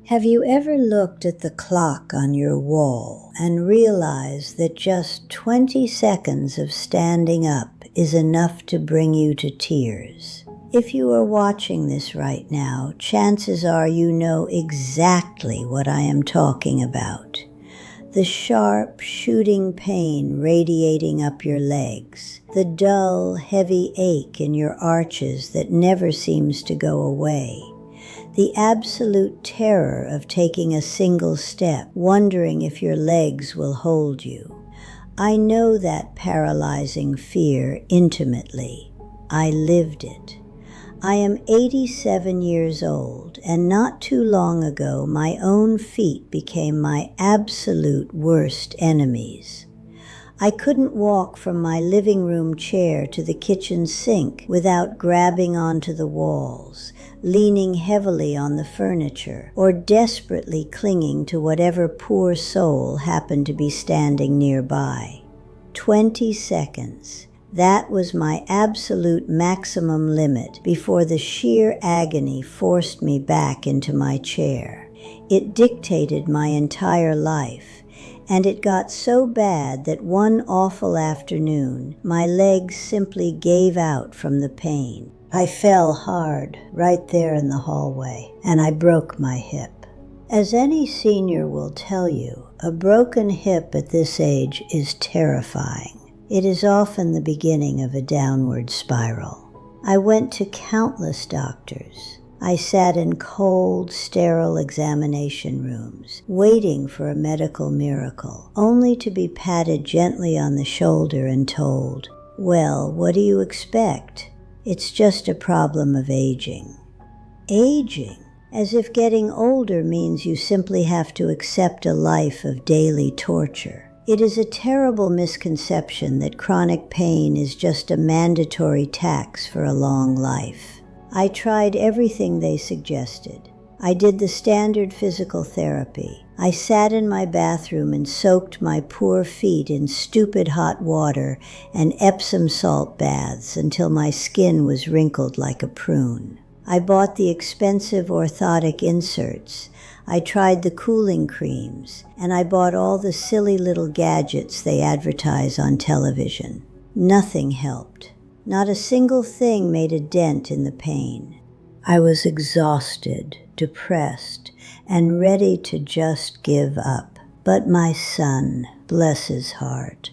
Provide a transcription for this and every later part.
Have you ever looked at the clock on your wall and realized that just 20 seconds of standing up is enough to bring you to tears? If you are watching this right now, chances are you know exactly what I am talking about. The sharp, shooting pain radiating up your legs, the dull, heavy ache in your arches that never seems to go away, the absolute terror of taking a single step, wondering if your legs will hold you. I know that paralyzing fear intimately. I lived it. I am 87 years old, and not too long ago my own feet became my absolute worst enemies. I couldn't walk from my living room chair to the kitchen sink without grabbing onto the walls, leaning heavily on the furniture, or desperately clinging to whatever poor soul happened to be standing nearby. 20 seconds. That was my absolute maximum limit before the sheer agony forced me back into my chair. It dictated my entire life, and it got so bad that one awful afternoon, my legs simply gave out from the pain. I fell hard right there in the hallway, and I broke my hip. As any senior will tell you, a broken hip at this age is terrifying. It is often the beginning of a downward spiral. I went to countless doctors. I sat in cold, sterile examination rooms, waiting for a medical miracle, only to be patted gently on the shoulder and told, "Well, what do you expect? It's just a problem of aging." Aging? As if getting older means you simply have to accept a life of daily torture. It is a terrible misconception that chronic pain is just a mandatory tax for a long life. I tried everything they suggested. I did the standard physical therapy. I sat in my bathroom and soaked my poor feet in stupid hot water and Epsom salt baths until my skin was wrinkled like a prune. I bought the expensive orthotic inserts. I tried the cooling creams, and I bought all the silly little gadgets they advertise on television. Nothing helped. Not a single thing made a dent in the pain. I was exhausted, depressed, and ready to just give up. But my son, bless his heart,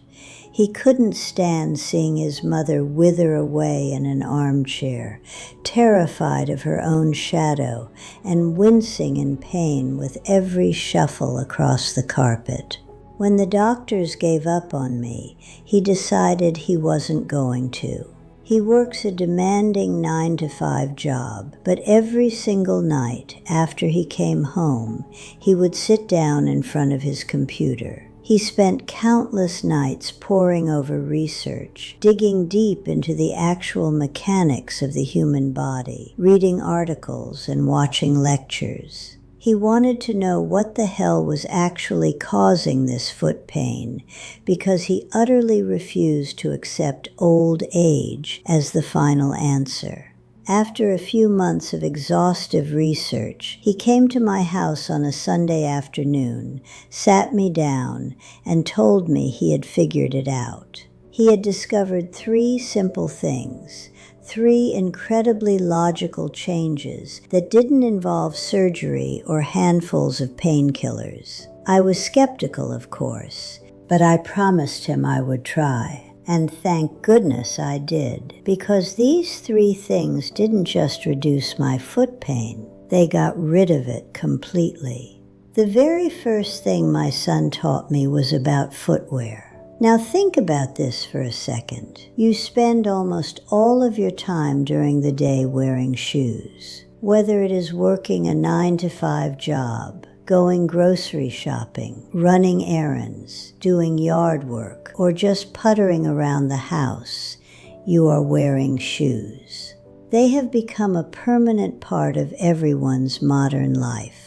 he couldn't stand seeing his mother wither away in an armchair, terrified of her own shadow and wincing in pain with every shuffle across the carpet. When the doctors gave up on me, he decided he wasn't going to. He works a demanding 9-to-5 job, but every single night after he came home, he would sit down in front of his computer. He spent countless nights poring over research, digging deep into the actual mechanics of the human body, reading articles and watching lectures. He wanted to know what the hell was actually causing this foot pain, because he utterly refused to accept old age as the final answer. After a few months of exhaustive research, he came to my house on a Sunday afternoon, sat me down, and told me he had figured it out. He had discovered 3 simple things, 3 incredibly logical changes that didn't involve surgery or handfuls of painkillers. I was skeptical, of course, but I promised him I would try. And thank goodness I did, because these 3 things didn't just reduce my foot pain, they got rid of it completely. The very first thing my son taught me was about footwear. Now think about this for a second. You spend almost all of your time during the day wearing shoes, whether it is working a 9-to-5 job, going grocery shopping, running errands, doing yard work, or just puttering around the house, you are wearing shoes. They have become a permanent part of everyone's modern life.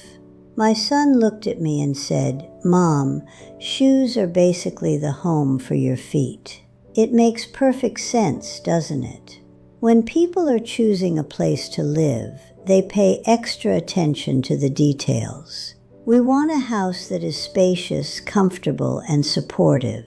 My son looked at me and said, "Mom, shoes are basically the home for your feet." It makes perfect sense, doesn't it? When people are choosing a place to live, They pay extra attention to the details. We want a house that is spacious, comfortable, and supportive.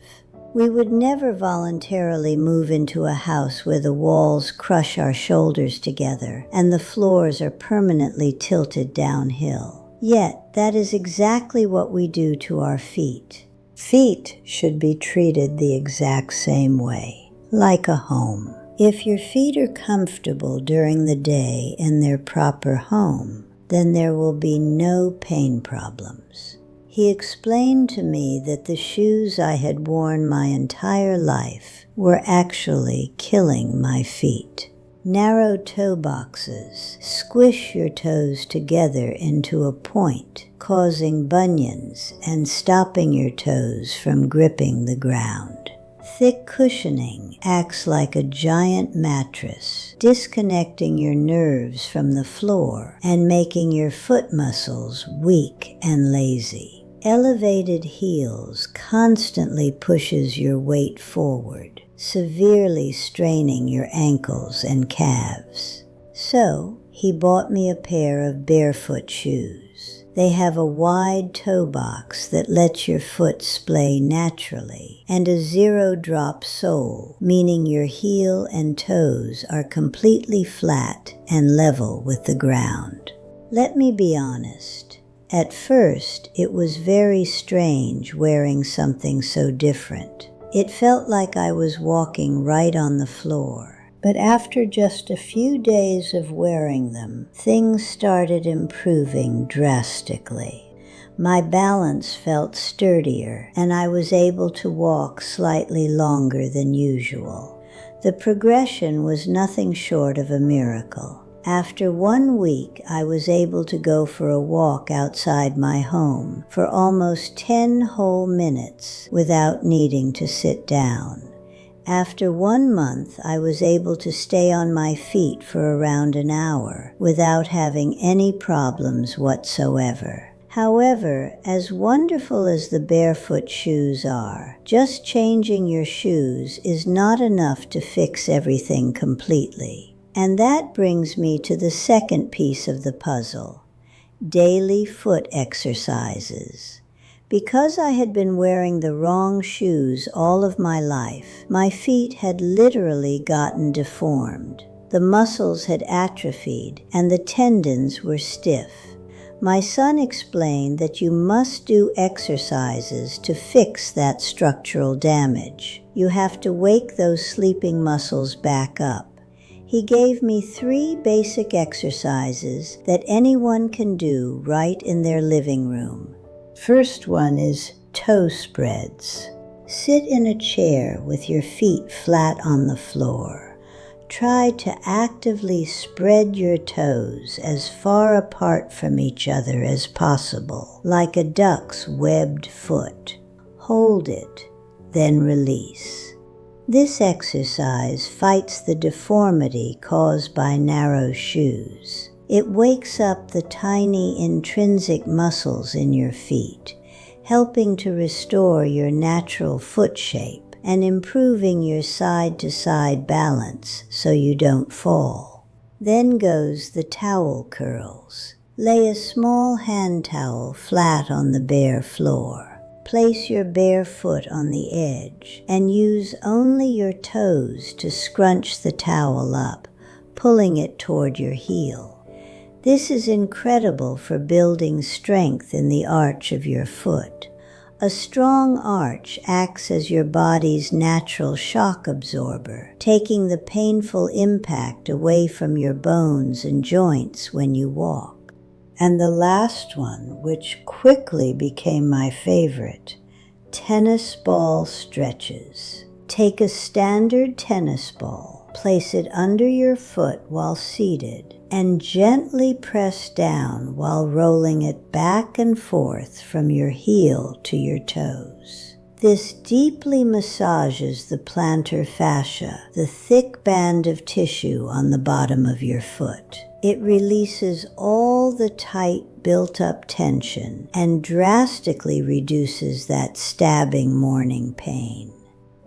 We would never voluntarily move into a house where the walls crush our shoulders together and the floors are permanently tilted downhill. Yet, that is exactly what we do to our feet. Feet should be treated the exact same way, like a home. If your feet are comfortable during the day in their proper home, then there will be no pain problems. He explained to me that the shoes I had worn my entire life were actually killing my feet. Narrow toe boxes squish your toes together into a point, causing bunions and stopping your toes from gripping the ground. Thick cushioning acts like a giant mattress, disconnecting your nerves from the floor and making your foot muscles weak and lazy. Elevated heels constantly pushes your weight forward, severely straining your ankles and calves. So, he bought me a pair of barefoot shoes. They have a wide toe box that lets your foot splay naturally, and a zero-drop sole, meaning your heel and toes are completely flat and level with the ground. Let me be honest. At first, it was very strange wearing something so different. It felt like I was walking right on the floor. But after just a few days of wearing them, things started improving drastically. My balance felt sturdier, and I was able to walk slightly longer than usual. The progression was nothing short of a miracle. After 1 week, I was able to go for a walk outside my home for almost 10 whole minutes without needing to sit down. After 1 month, I was able to stay on my feet for around an hour without having any problems whatsoever. However, as wonderful as the barefoot shoes are, just changing your shoes is not enough to fix everything completely. And that brings me to the second piece of the puzzle, daily foot exercises. Because I had been wearing the wrong shoes all of my life, my feet had literally gotten deformed. The muscles had atrophied and the tendons were stiff. My son explained that you must do exercises to fix that structural damage. You have to wake those sleeping muscles back up. He gave me 3 basic exercises that anyone can do right in their living room. First one is toe spreads. Sit in a chair with your feet flat on the floor. Try to actively spread your toes as far apart from each other as possible, like a duck's webbed foot. Hold it, then release. This exercise fights the deformity caused by narrow shoes. It wakes up the tiny intrinsic muscles in your feet, helping to restore your natural foot shape and improving your side-to-side balance so you don't fall. Then goes the towel curls. Lay a small hand towel flat on the bare floor. Place your bare foot on the edge and use only your toes to scrunch the towel up, pulling it toward your heel. This is incredible for building strength in the arch of your foot. A strong arch acts as your body's natural shock absorber, taking the painful impact away from your bones and joints when you walk. And the last one, which quickly became my favorite, tennis ball stretches. Take a standard tennis ball, place it under your foot while seated, and gently press down while rolling it back and forth from your heel to your toes. This deeply massages the plantar fascia, the thick band of tissue on the bottom of your foot. It releases all the tight, built-up tension and drastically reduces that stabbing morning pain.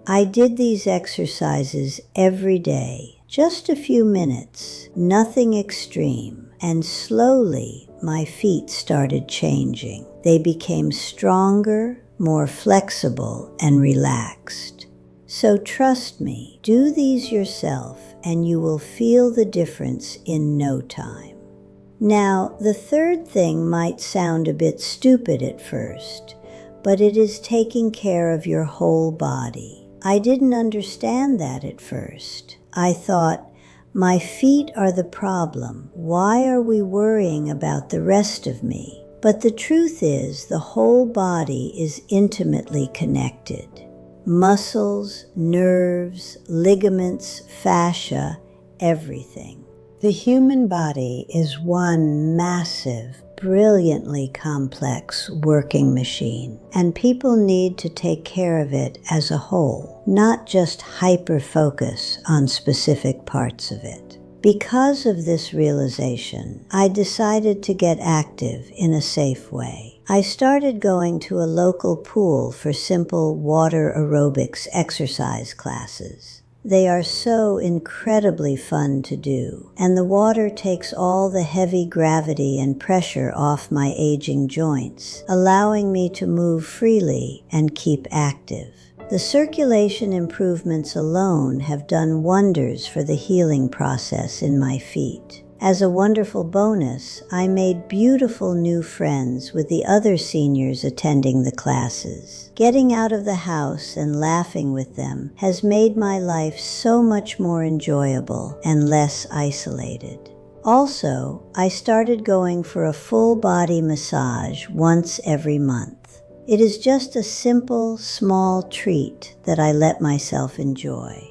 I did these exercises every day, just a few minutes, nothing extreme. and slowly my feet started changing. They became stronger, more flexible, and relaxed. So trust me, do these yourself and you will feel the difference in no time. Now, the third thing might sound a bit stupid at first, but it is taking care of your whole body. I didn't understand that at first. I thought, my feet are the problem. Why are we worrying about the rest of me? But the truth is, the whole body is intimately connected. Muscles, nerves, ligaments, fascia, everything. The human body is one massive, brilliantly complex working machine, and people need to take care of it as a whole, not just hyper-focus on specific parts of it. Because of this realization, I decided to get active in a safe way. I started going to a local pool for simple water aerobics exercise classes. They are so incredibly fun to do, and the water takes all the heavy gravity and pressure off my aging joints, allowing me to move freely and keep active. The circulation improvements alone have done wonders for the healing process in my feet. As a wonderful bonus, I made beautiful new friends with the other seniors attending the classes. Getting out of the house and laughing with them has made my life so much more enjoyable and less isolated. Also, I started going for a full body massage once every month. It is just a simple, small treat that I let myself enjoy.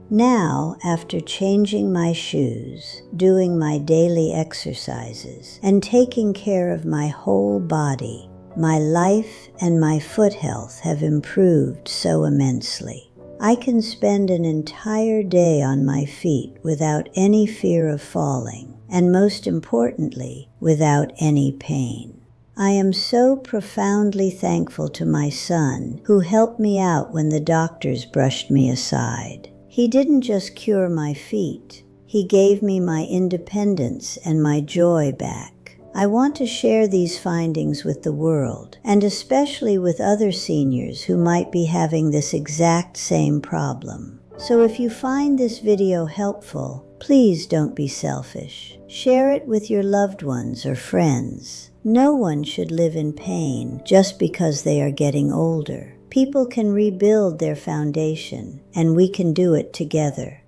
Now, after changing my shoes, doing my daily exercises, and taking care of my whole body, my life and my foot health have improved so immensely. I can spend an entire day on my feet without any fear of falling, and most importantly, without any pain. I am so profoundly thankful to my son, who helped me out when the doctors brushed me aside. He didn't just cure my feet, he gave me my independence and my joy back. I want to share these findings with the world, and especially with other seniors who might be having this exact same problem. So if you find this video helpful, please don't be selfish. Share it with your loved ones or friends. No one should live in pain just because they are getting older. People can rebuild their foundation, and we can do it together.